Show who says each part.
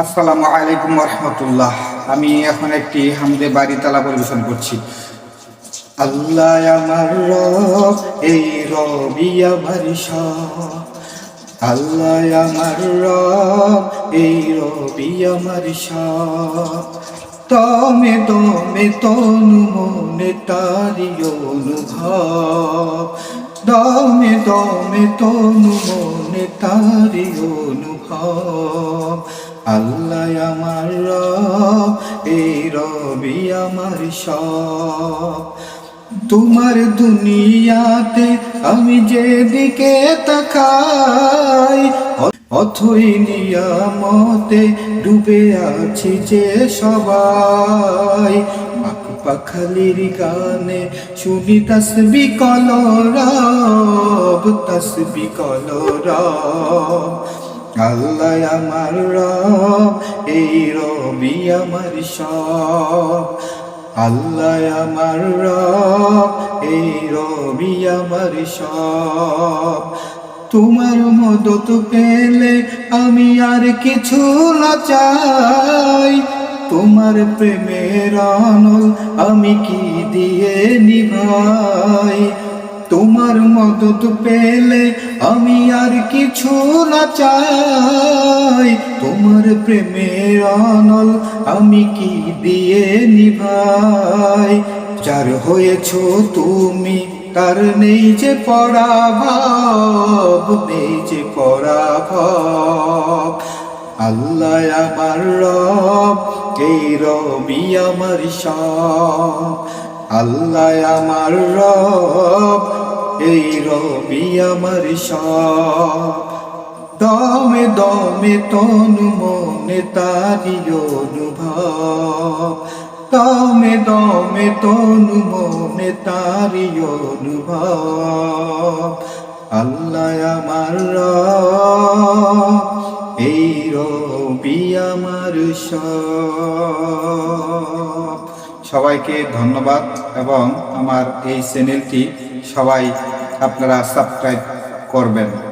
Speaker 1: আসসালামু আলাইকুম রহমতুল্লাহ। আমি এখন একটি হামদে বাড়ি তালা পরিবেশন করছি। আল্লাহ আমার রব, এই রবি আমার সব। আল্লাহ আমার রব, এই রবি আমার সব। তমে দমে তনু মনে তারি অনুভব। দমে দমে তনু মনে তারি অনুভব। আল্লাহ আমার রব, এই রবি আমার সব। তোমার দুনিয়াতে আমি যেদিকে তাকাই, অথই নিয়ামতে ডুবে আছি যে সবাই। পাখালির গানে শুনি তসবি কলরব, তসবি কলরব। আল্লাহ আমার রব, এই রবি আমার সব। আল্লাহ আমার রব, এই রবি আমার সব। তোমার মদত পেলে আমি আর কিছু না চাই। তোমার প্রেমের আনল আমি কি দিয়ে নিভাই। তোমার মদত পেলে আমি আর কিছু না চাই। তোমার প্রেমের আনল আমি কি দিয়ে নিভাই। যার হয়েছ তুমি তার নেই যে পরাভব, নেই যে পরাভব। আল্লাহ আমার রব, এই রবি আমার সব। আল্লাহ আমার রব, এই রবি আমার সব। দমে দমে তনু মনে তারি অনুভব। দমে দমে তনু মনে তারি অনুভব। আল্লাহ আমার রব, এই রবি আমার সব। সবাইকে ধন্যবাদ এবং আমার এই চ্যানেলটি সবাই আপনারা সাবস্ক্রাইব করবেন।